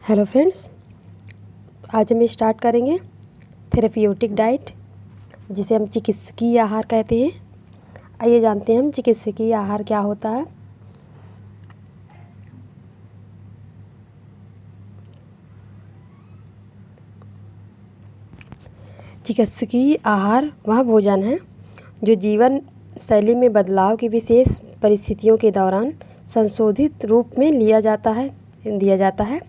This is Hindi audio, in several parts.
हेलो फ्रेंड्स, आज हम स्टार्ट करेंगे थेरेप्यूटिक डाइट, जिसे हम चिकित्सकीय आहार कहते हैं। आइए जानते हैं हम चिकित्सकीय आहार क्या होता है। चिकित्सकीय आहार वह भोजन है जो जीवन शैली में बदलाव की विशेष परिस्थितियों के दौरान संशोधित रूप में दिया जाता है,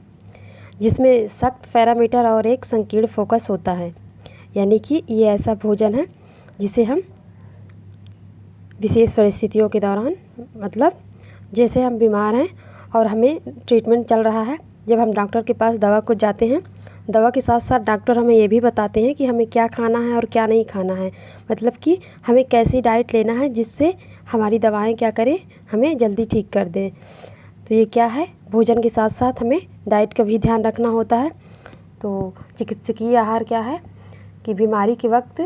जिसमें सख्त पैरामीटर और एक संकीर्ण फोकस होता है। यानी कि ये ऐसा भोजन है जिसे हम विशेष परिस्थितियों के दौरान, मतलब जैसे हम बीमार हैं और हमें ट्रीटमेंट चल रहा है, जब हम डॉक्टर के पास दवा को जाते हैं, दवा के साथ साथ डॉक्टर हमें ये भी बताते हैं कि हमें क्या खाना है और क्या नहीं खाना है। मतलब कि हमें कैसी डाइट लेना है जिससे हमारी दवाएं क्या करें, हमें जल्दी ठीक कर दें। तो ये क्या है, भोजन के साथ साथ हमें डाइट का भी ध्यान रखना होता है। तो चिकित्सकीय आहार क्या है कि बीमारी के वक्त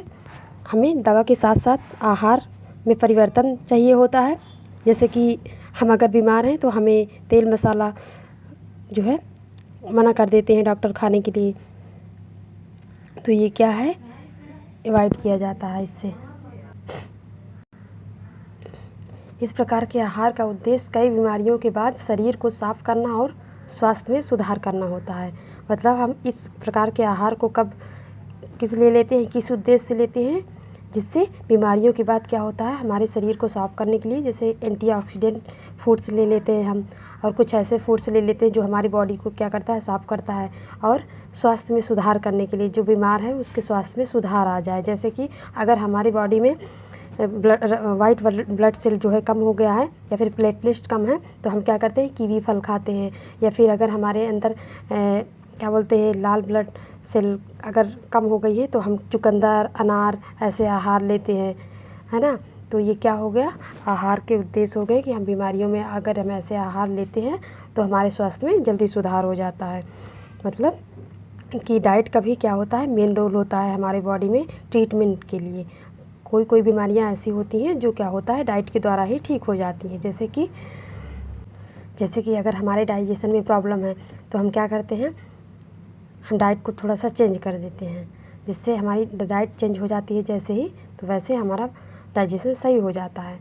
हमें दवा के साथ साथ आहार में परिवर्तन चाहिए होता है। जैसे कि हम अगर बीमार हैं तो हमें तेल मसाला जो है मना कर देते हैं डॉक्टर खाने के लिए। तो ये क्या है, अवॉइड किया जाता है इससे। इस प्रकार के आहार का उद्देश्य कई बीमारियों के बाद शरीर को साफ करना और स्वास्थ्य में सुधार करना होता है। मतलब हम इस प्रकार के आहार को कब किस लिए लेते हैं, किस उद्देश्य से लेते हैं, जिससे बीमारियों के बाद क्या होता है, हमारे शरीर को साफ करने के लिए, जैसे एंटीऑक्सीडेंट फूड्स ले लेते हैं हम, और कुछ ऐसे फूड्स ले लेते हैं जो हमारी बॉडी को क्या करता है, साफ करता है, और स्वास्थ्य में सुधार करने के लिए, जो बीमार है उसके स्वास्थ्य में सुधार आ जाए। जैसे कि अगर हमारी बॉडी में वाइट ब्लड सेल जो है कम हो गया है, या फिर प्लेटलेट्स कम है, तो हम क्या करते हैं, कीवी फल खाते हैं। या फिर अगर हमारे अंदर क्या बोलते हैं, लाल ब्लड सेल अगर कम हो गई है, तो हम चुकंदर, अनार ऐसे आहार लेते हैं, है ना। तो ये क्या हो गया, आहार के उद्देश्य हो गए कि हम बीमारियों में अगर हम ऐसे आहार लेते हैं तो हमारे स्वास्थ्य में जल्दी सुधार हो जाता है। मतलब कि डाइट का भी क्या होता है, मेन रोल होता है हमारे बॉडी में ट्रीटमेंट के लिए। कोई कोई बीमारियां ऐसी होती हैं जो क्या होता है, डाइट के द्वारा ही ठीक हो जाती हैं। जैसे कि अगर हमारे डाइजेशन में प्रॉब्लम है तो हम क्या करते हैं, हम डाइट को थोड़ा सा चेंज कर देते हैं, जिससे हमारी डाइट चेंज हो जाती है जैसे ही, तो वैसे हमारा डाइजेशन सही हो जाता है।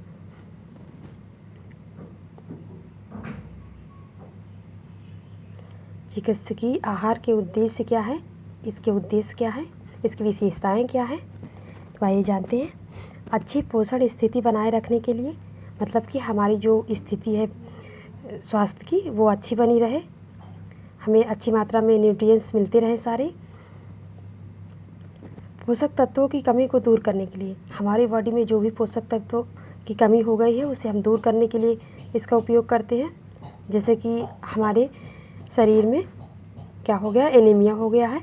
चिकित्सकीय आहार के उद्देश्य क्या है, इसके उद्देश्य क्या है, इसकी विशेषताएं क्या है, तो आइए जानते हैं। अच्छी पोषण स्थिति बनाए रखने के लिए, मतलब कि हमारी जो स्थिति है स्वास्थ्य की वो अच्छी बनी रहे, हमें अच्छी मात्रा में न्यूट्रिएंट्स मिलते रहे सारे। पोषक तत्वों की कमी को दूर करने के लिए, हमारी बॉडी में जो भी पोषक तत्वों की कमी हो गई है उसे हम दूर करने के लिए इसका उपयोग करते हैं। जैसे कि हमारे शरीर में क्या हो गया, एनीमिया हो गया है,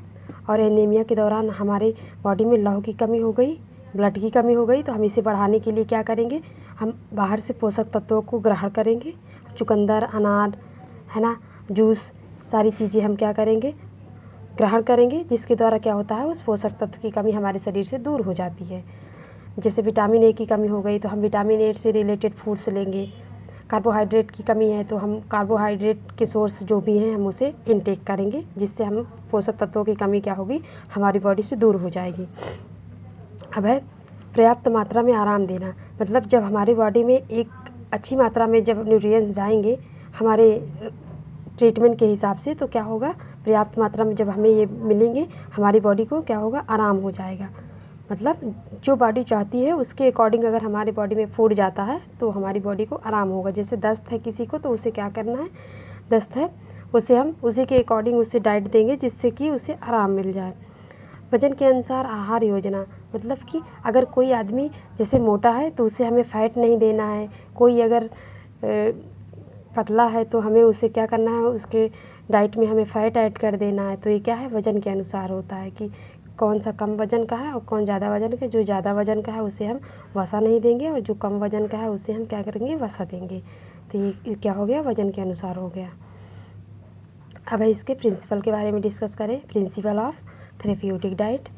और एनीमिया के दौरान हमारे बॉडी में लौह की कमी हो गई, ब्लड की कमी हो गई, तो हम इसे बढ़ाने के लिए क्या करेंगे, हम बाहर से पोषक तत्वों को ग्रहण करेंगे। चुकंदर, अनार, है ना, जूस, सारी चीज़ें हम क्या करेंगे, ग्रहण करेंगे, जिसके द्वारा क्या होता है, उस पोषक तत्व की कमी हमारे शरीर से दूर हो जाती है। जैसे विटामिन ए की कमी हो गई तो हम विटामिन ए से रिलेटेड फूड्स लेंगे। कार्बोहाइड्रेट की कमी है तो हम कार्बोहाइड्रेट के सोर्स जो भी हैं हम उसे इनटेक करेंगे, जिससे हम पोषक तत्वों की कमी क्या होगी, हमारी बॉडी से दूर हो जाएगी। अब है पर्याप्त मात्रा में आराम देना। मतलब जब हमारी बॉडी में एक अच्छी मात्रा में जब न्यूट्रिएंट्स जाएंगे हमारे ट्रीटमेंट के हिसाब से, तो क्या होगा, पर्याप्त मात्रा में जब हमें ये मिलेंगे, हमारी बॉडी को क्या होगा, आराम हो जाएगा। मतलब जो बॉडी चाहती है उसके अकॉर्डिंग अगर हमारी बॉडी में फूड जाता है तो हमारी बॉडी को आराम होगा। जैसे दस्त है किसी को, तो उसे क्या करना है, दस्त है उसे हम उसी के अकॉर्डिंग उसे डाइट देंगे जिससे कि उसे आराम मिल जाए। वजन के अनुसार आहार योजना, मतलब कि अगर कोई आदमी जैसे मोटा है तो उसे हमें फ़ैट नहीं देना है, कोई अगर पतला है तो हमें उसे क्या करना है, उसके डाइट में हमें फ़ैट ऐड कर देना है। तो ये क्या है, वज़न के अनुसार होता है कि कौन सा कम वज़न का है और कौन ज़्यादा वज़न का। जो ज़्यादा वज़न का है उसे हम वसा नहीं देंगे, और जो कम वज़न का है उसे हम क्या करेंगे, वसा देंगे। तो ये क्या हो गया, वज़न के अनुसार हो गया। अब इसके प्रिंसिपल के बारे में डिस्कस करें, प्रिंसिपल ऑफ थेरेप्यूटिक डाइट।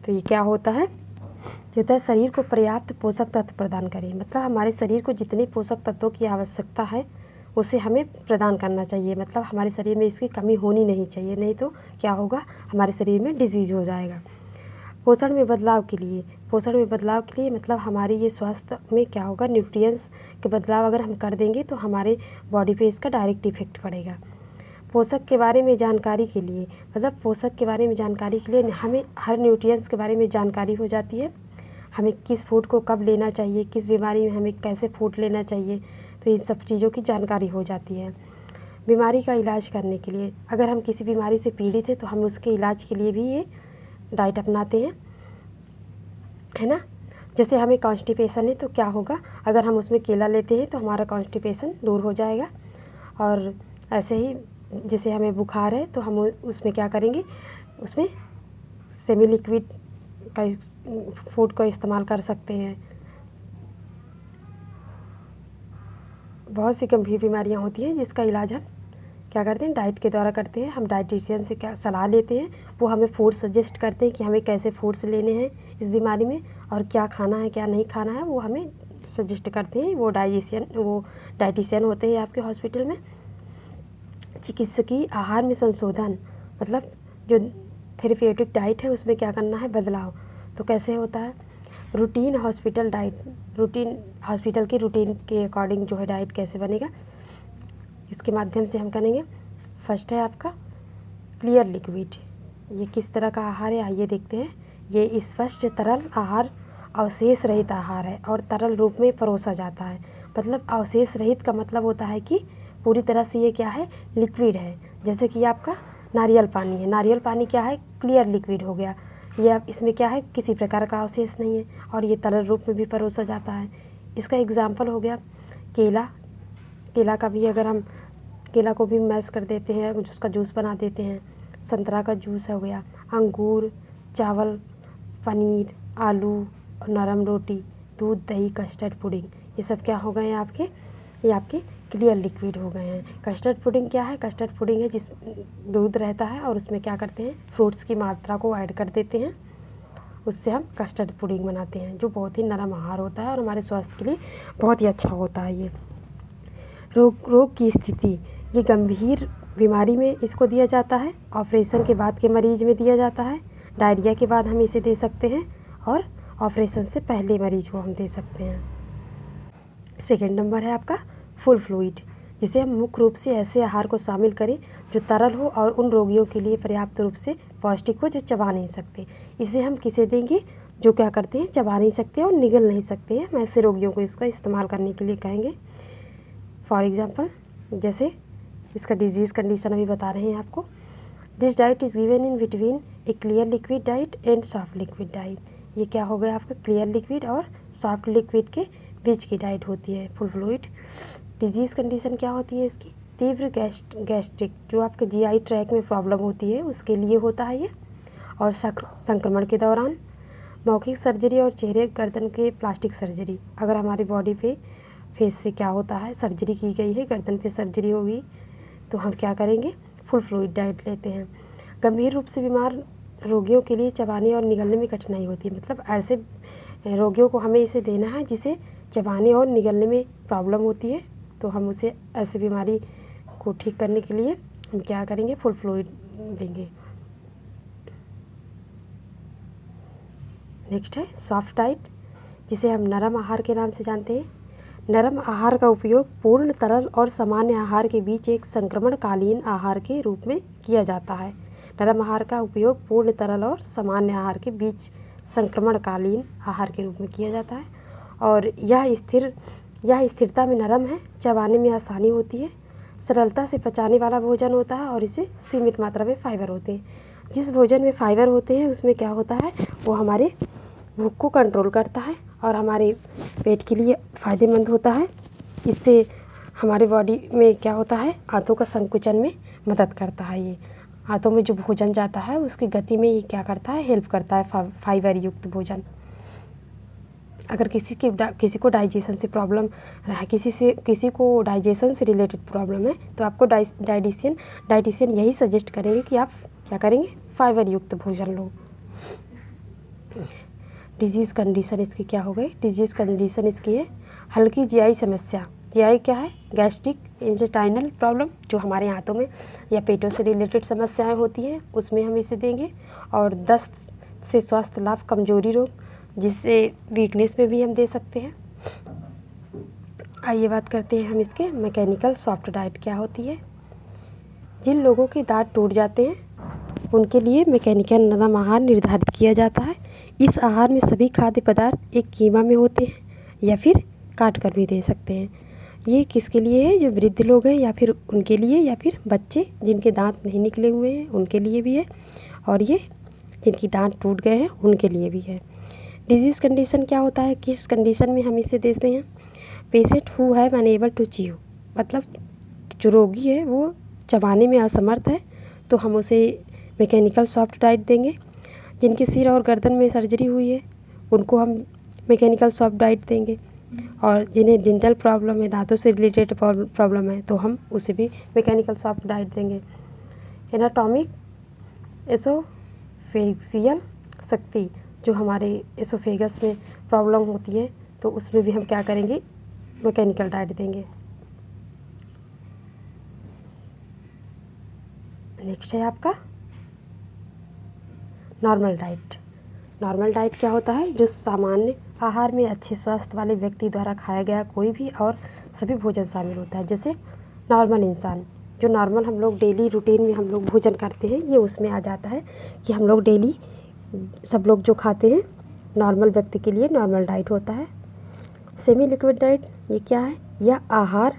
तो ये क्या होता है, जो होता है शरीर को पर्याप्त पोषक तत्व प्रदान करें। मतलब हमारे शरीर को जितने पोषक तत्वों की आवश्यकता है उसे हमें प्रदान करना चाहिए। मतलब हमारे शरीर में इसकी कमी होनी नहीं चाहिए, नहीं तो क्या होगा, हमारे शरीर में डिजीज़ हो जाएगा। पोषण में बदलाव के लिए मतलब हमारी ये स्वास्थ्य में क्या होगा, न्यूट्रिएंट्स के बदलाव अगर हम कर देंगे तो हमारे बॉडी पे इसका डायरेक्ट इफेक्ट पड़ेगा। पोषक के बारे में जानकारी के लिए मतलब पोषक के बारे में जानकारी के लिए हमें हर न्यूट्रिएंट्स के बारे में जानकारी हो जाती है। हमें किस फूड को कब लेना चाहिए, किस बीमारी में हमें कैसे फूड लेना चाहिए, तो इन सब चीज़ों की जानकारी हो जाती है। बीमारी का इलाज करने के लिए अगर हम किसी बीमारी से पीड़ित हैं तो हम उसके इलाज के लिए भी ये डाइट अपनाते हैं, है ना। जैसे हमें कॉन्स्टिपेशन है तो क्या होगा, अगर हम उसमें केला लेते हैं तो हमारा कॉन्स्टिपेशन दूर हो जाएगा। और ऐसे ही जैसे हमें बुखार है तो हम उसमें क्या करेंगे, उसमें सेमी लिक्विड का फूड का इस्तेमाल कर सकते हैं। बहुत सी गंभीर बीमारियां होती हैं जिसका इलाज हम क्या करते हैं, डाइट के द्वारा करते हैं। हम डाइटिशियन से क्या सलाह लेते हैं, वो हमें फूड सजेस्ट करते हैं कि हमें कैसे फूड्स लेने हैं इस बीमारी में और क्या खाना है क्या नहीं खाना है, वो हमें सजेस्ट करते हैं। वो डाइटिशियन होते हैं आपके हॉस्पिटल में। चिकित्सकीय आहार में संशोधन मतलब जो थेरेप्यूटिक डाइट है उसमें क्या करना है, बदलाव। तो कैसे होता है, रूटीन हॉस्पिटल की रूटीन के अकॉर्डिंग जो है डाइट कैसे बनेगा, इसके माध्यम से हम करेंगे। फर्स्ट है आपका क्लियर लिक्विड। ये किस तरह का आहार है आइए देखते हैं। ये स्पष्ट तरल आहार अवशेष रहित आहार है और तरल रूप में परोसा जाता है। मतलब अवशेष रहित का मतलब होता है कि पूरी तरह से ये क्या है, लिक्विड है। जैसे कि आपका नारियल पानी है, नारियल पानी क्या है, क्लियर लिक्विड हो गया। ये अब इसमें क्या है, किसी प्रकार का अवशेष नहीं है और ये तरल रूप में भी परोसा जाता है। इसका एग्जाम्पल हो गया केला का भी, अगर हम केला को भी मैश कर देते हैं, उसका जूस बना देते हैं। संतरा का जूस हो गया, अंगूर, चावल, पनीर, आलू और नरम रोटी, दूध, दही, कस्टर्ड पुडिंग, ये सब क्या हो गए हैं आपके, ये आपके क्लियर लिक्विड हो गए हैं। कस्टर्ड पुडिंग क्या है, कस्टर्ड पुडिंग है जिस दूध रहता है और उसमें क्या करते हैं, फ्रूट्स की मात्रा को ऐड कर देते हैं, उससे हम कस्टर्ड पुडिंग बनाते हैं जो बहुत ही नरम आहार होता है और हमारे स्वास्थ्य के लिए बहुत ही अच्छा होता है। ये रोग की स्थिति, ये गंभीर बीमारी में इसको दिया जाता है, ऑपरेशन के बाद के मरीज में दिया जाता है, डायरिया के बाद हम इसे दे सकते हैं और ऑपरेशन से पहले मरीज को हम दे सकते हैं। सेकेंड नंबर है आपका फुल फ्लूइड, जिसे हम मुख्य रूप से ऐसे आहार को शामिल करें जो तरल हो और उन रोगियों के लिए पर्याप्त रूप से पौष्टिक हो जो चबा नहीं सकते। इसे हम किसे देंगे, जो क्या करते हैं, चबा नहीं सकते और निगल नहीं सकते हैं, हम ऐसे रोगियों को इसका इस्तेमाल करने के लिए कहेंगे। फॉर एग्जाम्पल जैसे इसका डिजीज़ कंडीशन अभी बता रहे हैं आपको। This diet is given in between A clear liquid diet and soft liquid diet. ये क्या हो गया आपका, क्लियर लिक्विड और सॉफ्ट लिक्विड के बीच की डाइट होती है फुल फ्लूइड। डिजीज़ कंडीशन क्या होती है इसकी, तीव्र गैस्ट्रिक, जो आपके जीआई ट्रैक में प्रॉब्लम होती है उसके लिए होता है ये। और संक्रमण के दौरान मौखिक सर्जरी और चेहरे गर्दन के प्लास्टिक सर्जरी, अगर हमारी बॉडी पे फेस पे क्या होता है, सर्जरी की गई है, गर्दन पे सर्जरी होगी, तो हम क्या करेंगे, फुल फ्लूइड डाइट लेते हैं। गंभीर रूप से बीमार रोगियों के लिए चबाने और निगलने में कठिनाई होती है, मतलब ऐसे रोगियों को हमें इसे देना है जिसे चबाने और निगलने में प्रॉब्लम होती है, तो हम उसे ऐसी बीमारी को ठीक करने के लिए हम क्या करेंगे, फुल फ्लूइड देंगे। नेक्स्ट है सॉफ्ट डाइट, जिसे हम नरम आहार के नाम से जानते हैं। नरम आहार का उपयोग पूर्ण तरल और सामान्य आहार के बीच एक संक्रमणकालीन आहार के रूप में किया जाता है। नरम आहार का उपयोग पूर्ण तरल और सामान्य आहार के बीच संक्रमणकालीन आहार के रूप में किया जाता है और यह स्थिरता में नरम है, चबाने में आसानी होती है, सरलता से पचाने वाला भोजन होता है और इसे सीमित मात्रा में फाइबर होते हैं। जिस भोजन में फाइबर होते हैं उसमें क्या होता है, वो हमारे भूख को कंट्रोल करता है और हमारे पेट के लिए फ़ायदेमंद होता है। इससे हमारे बॉडी में क्या होता है, आंतों का संकुचन में मदद करता है। ये आंतों में जो भोजन जाता है उसकी गति में ये क्या करता है, हेल्प करता है फाइबर युक्त भोजन। अगर किसी को डाइजेशन से प्रॉब्लम रहा, किसी को डाइजेशन से रिलेटेड प्रॉब्लम है, तो आपको डाइटिशियन यही सजेस्ट करेंगे कि आप क्या करेंगे, फाइबर युक्त भोजन लो। डिजीज़ कंडीशन इसकी क्या हो गई, डिजीज़ कंडीशन इसकी है हल्की जीआई समस्या, GI क्या है? गैस्ट्रिक इंटेस्टाइनल प्रॉब्लम, जो हमारे आंतों में या पेटों से रिलेटेड समस्याएं होती हैं उसमें हम इसे देंगे। और दस्त से स्वास्थ्य लाभ, कमजोरी रोग, जिससे वीकनेस में भी हम दे सकते हैं। आइए बात करते हैं हम इसके मैकेनिकल सॉफ्ट डाइट क्या होती है। जिन लोगों के दांत टूट जाते हैं उनके लिए मैकेनिकल नरम आहार निर्धारित किया जाता है। इस आहार में सभी खाद्य पदार्थ एक कीमा में होते हैं या फिर काट कर भी दे सकते हैं। ये किसके लिए है? जो वृद्ध लोग हैं या फिर उनके लिए, या फिर बच्चे जिनके दांत नहीं निकले हुए हैं उनके लिए भी है, और ये जिनकी दांत टूट गए हैं उनके लिए भी है। डिजीज़ कंडीशन क्या होता है? किस कंडीशन में हम इसे देते हैं? Patient who have unable to chew, मतलब जो रोगी है वो चबाने में असमर्थ है तो हम उसे मैकेनिकल सॉफ्ट डाइट देंगे। जिनके सिर और गर्दन में सर्जरी हुई है उनको हम मैकेनिकल सॉफ्ट डाइट देंगे। और जिन्हें डेंटल प्रॉब्लम है, दांतों से रिलेटेड प्रॉब्लम है, तो हम उसे भी मैकेनिकल सॉफ्ट डाइट देंगे। एनाटॉमिक एसोफेजियल शक्ति, जो हमारे एसोफेगस में प्रॉब्लम होती है तो उसमें भी हम क्या करेंगे? मैकेनिकल डाइट देंगे। नेक्स्ट है आपका नॉर्मल डाइट। नॉर्मल डाइट क्या होता है? जो सामान्य आहार में अच्छे स्वास्थ्य वाले व्यक्ति द्वारा खाया गया कोई भी और सभी भोजन शामिल होता है। जैसे नॉर्मल इंसान, जो नॉर्मल हम लोग डेली रूटीन में हम लोग भोजन करते हैं, ये उसमें आ जाता है कि हम लोग डेली सब लोग जो खाते हैं नॉर्मल व्यक्ति के लिए नॉर्मल डाइट होता है। सेमी लिक्विड डाइट ये क्या है? यह आहार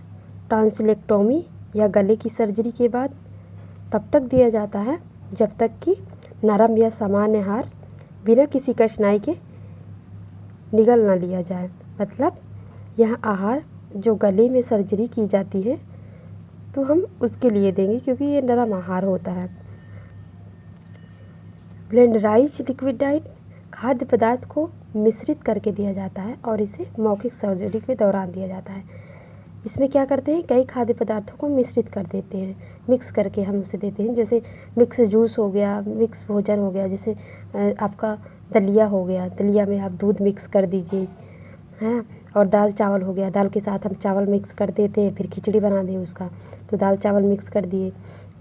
टॉन्सिलेक्टोमी या गले की सर्जरी के बाद तब तक दिया जाता है जब तक कि नरम या सामान्य आहार बिना किसी कठिनाई के निगल ना लिया जाए। मतलब यह आहार जो गले में सर्जरी की जाती है तो हम उसके लिए देंगे क्योंकि ये नरम आहार होता है। ब्लेंडराइज लिक्विड डाइट, खाद्य पदार्थ को मिश्रित करके दिया जाता है और इसे मौखिक सर्जरी के दौरान दिया जाता है। इसमें क्या करते हैं? कई खाद्य पदार्थों को मिश्रित कर देते हैं, मिक्स करके हम उसे देते हैं। जैसे मिक्स जूस हो गया, मिक्स भोजन हो गया, जैसे आपका दलिया हो गया, दलिया में आप दूध मिक्स कर दीजिए, है। और दाल चावल हो गया, दाल के साथ हम चावल मिक्स कर देते हैं, फिर खिचड़ी बना दें उसका, तो दाल चावल मिक्स कर दिए।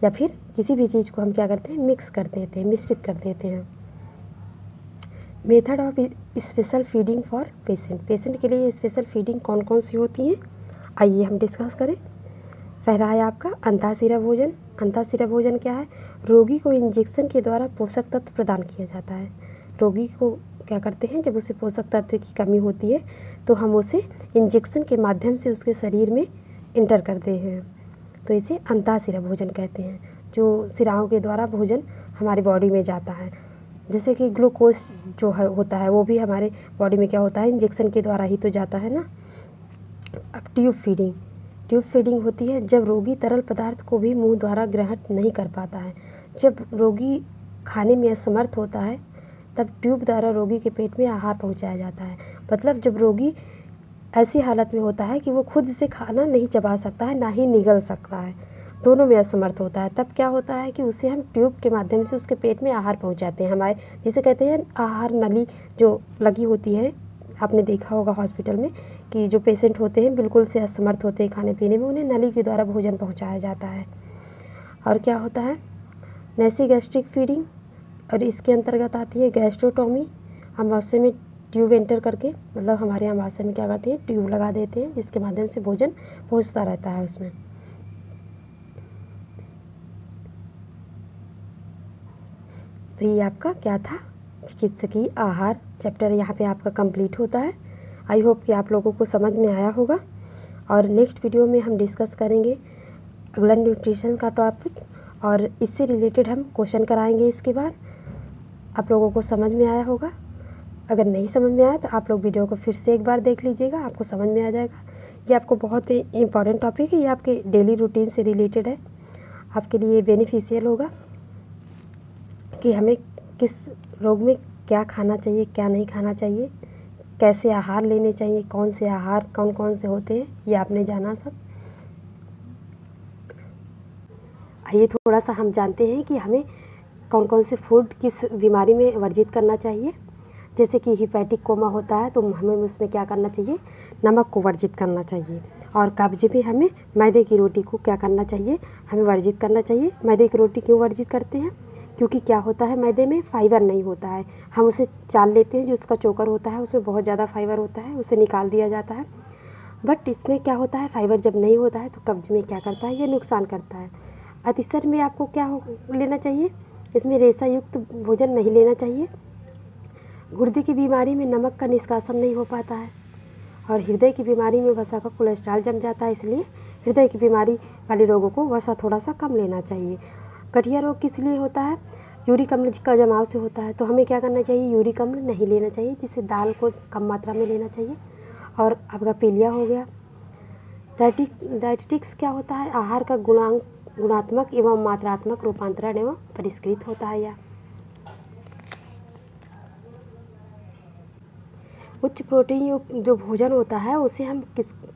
या फिर किसी भी चीज़ को हम क्या करते हैं? मिक्स कर देते हैं, मिश्रित कर देते हैं। Method of special feeding for patient, patient के लिए स्पेशल फीडिंग कौन कौन सी होती हैं आइए हम डिस्कस करें। पहला है आपका अंतःशिरा भोजन। अंतःशिरा भोजन क्या है? रोगी को इंजेक्शन के द्वारा पोषक तत्व प्रदान किया जाता है। रोगी को क्या करते हैं? जब उसे पोषक तत्व की कमी होती है तो हम उसे इंजेक्शन के माध्यम से उसके शरीर में इंटर करते हैं, तो इसे अंतःशिरा भोजन कहते हैं। जो शिराओं के द्वारा भोजन हमारी बॉडी में जाता है, जैसे कि ग्लूकोज जो है होता है वो भी हमारे बॉडी में क्या होता है? इंजेक्शन के द्वारा ही तो जाता है ना। अब ट्यूब फीडिंग, ट्यूब फीडिंग होती है जब रोगी तरल पदार्थ को भी मुंह द्वारा ग्रहण नहीं कर पाता है। जब रोगी खाने में असमर्थ होता है तब ट्यूब द्वारा रोगी के पेट में आहार पहुंचाया जाता है। मतलब जब रोगी ऐसी हालत में होता है कि वो खुद से खाना नहीं चबा सकता है, ना ही निगल सकता है, दोनों में असमर्थ होता है, तब क्या होता है कि उसे हम ट्यूब के माध्यम से उसके पेट में आहार पहुँचाते हैं। हमारे जिसे कहते हैं आहार नली जो लगी होती है, आपने देखा होगा हॉस्पिटल में कि जो पेशेंट होते हैं बिल्कुल से असमर्थ होते हैं खाने पीने में, उन्हें नली के द्वारा भोजन पहुंचाया जाता है। और क्या होता है? नेसोगैस्ट्रिक फीडिंग, और इसके अंतर्गत आती है गैस्ट्रोटोमी। अमाशय में ट्यूब एंटर करके, मतलब हमारे यहाँ अमाशय में क्या करते हैं? ट्यूब लगा देते हैं जिसके माध्यम से भोजन पहुँचता रहता है उसमें। तो ये आपका क्या था? चिकित्सकीय आहार चैप्टर यहाँ पे आपका कंप्लीट होता है। आई होप कि आप लोगों को समझ में आया होगा। और नेक्स्ट वीडियो में हम डिस्कस करेंगे अगला न्यूट्रिशन का टॉपिक, और इससे रिलेटेड हम क्वेश्चन कराएंगे। इसके बाद आप लोगों को समझ में आया होगा। अगर नहीं समझ में आया तो आप लोग वीडियो को फिर से एक बार देख लीजिएगा, आपको समझ में आ जाएगा। ये आपको बहुत ही इम्पॉर्टेंट टॉपिक है, ये आपके डेली रूटीन से रिलेटेड है, आपके लिए बेनिफिशियल होगा कि हमें किस रोग में क्या खाना चाहिए, क्या नहीं खाना चाहिए, कैसे आहार लेने चाहिए, कौन से आहार कौन कौन से होते हैं, ये आपने जाना सब। आइए थोड़ा सा हम जानते हैं कि हमें कौन कौन से फूड किस बीमारी में वर्जित करना चाहिए। जैसे कि हिपैटिक कोमा होता है तो हमें उसमें क्या करना चाहिए, नमक को वर्जित करना चाहिए। और कब्ज में हमें मैदे की रोटी को क्या करना चाहिए, हमें वर्जित करना चाहिए। मैदे की रोटी क्यों वर्जित करते हैं, क्योंकि क्या होता है, मैदे में फाइबर नहीं होता है। हम उसे चाल लेते हैं, जो उसका चोकर होता है उसमें बहुत ज़्यादा फाइबर होता है, उसे निकाल दिया जाता है। बट इसमें क्या होता है, फाइबर जब नहीं होता है तो कब्ज में क्या करता है, ये नुकसान करता है। अतिसर में आपको क्या लेना चाहिए, इसमें रेशा युक्त भोजन नहीं लेना चाहिए। गुर्दे की बीमारी में नमक का निष्कासन नहीं हो पाता है। और हृदय की बीमारी में वसा का कोलेस्ट्रॉल जम जाता है, इसलिए हृदय की बीमारी वाले लोगों को वसा थोड़ा सा कम लेना चाहिए। गठिया रोग किस लिए होता है, यूरिक अम्ल का जमाव से होता है। तो हमें क्या करना चाहिए, यूरिक अम्ल नहीं लेना चाहिए, जिससे दाल को कम मात्रा में लेना चाहिए। और आपका पीलिया हो गया। डायटिटिक्स क्या होता है, आहार का गुणात्मक एवं मात्रात्मक रूपांतरण एवं परिष्कृत होता है। यह उच्च प्रोटीन युक्त जो भोजन होता है उसे हम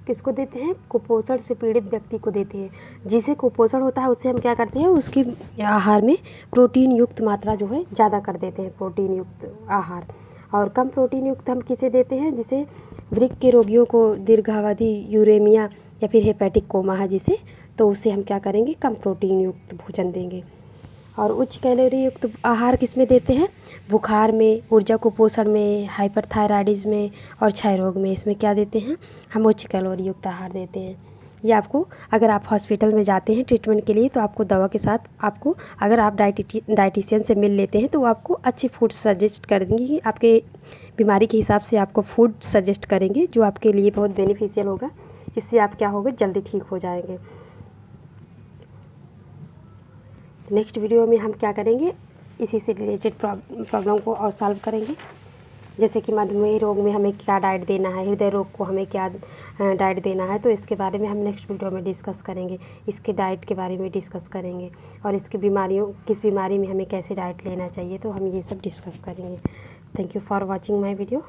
किसको देते हैं, कुपोषण से पीड़ित व्यक्ति को देते हैं। जिसे कुपोषण होता है उससे हम क्या करते हैं, उसके आहार में प्रोटीन युक्त मात्रा जो है ज़्यादा कर देते हैं, प्रोटीन युक्त आहार। और कम प्रोटीन युक्त हम किसे देते हैं, जिसे वृक्क के रोगियों को दीर्घावधि यूरेमिया या फिर हेपेटिक कोमा है जिसे, तो उसे हम क्या करेंगे, कम प्रोटीन युक्त भोजन देंगे। और उच्च कैलोरी युक्त आहार किस में देते हैं, बुखार में, ऊर्जा कुपोषण में, हाइपरथायराइडिज्म में और क्षय रोग में। इसमें क्या देते हैं, हम उच्च कैलोरी युक्त आहार देते हैं। ये आपको, अगर आप हॉस्पिटल में जाते हैं ट्रीटमेंट के लिए तो आपको दवा के साथ आपको, अगर आप डाइटिशियन से मिल लेते हैं तो वो आपको अच्छी फूड सजेस्ट कर देंगे, कि आपके बीमारी के हिसाब से आपको फूड सजेस्ट करेंगे जो आपके लिए बहुत बेनिफिशियल होगा। इससे आप क्या होगा, जल्दी ठीक हो जाएंगे। नेक्स्ट वीडियो में हम क्या करेंगे, इसी से रिलेटेड प्रॉब्लम को और सॉल्व करेंगे। जैसे कि मधुमेह रोग में हमें क्या डाइट देना है, हृदय रोग को हमें क्या डाइट देना है, तो इसके बारे में हम नेक्स्ट वीडियो में डिस्कस करेंगे। इसके डाइट के बारे में डिस्कस करेंगे और इसकी बीमारियों, किस बीमारी में हमें कैसे डाइट लेना चाहिए, तो हम ये सब डिस्कस करेंगे। Thank you for watching my video.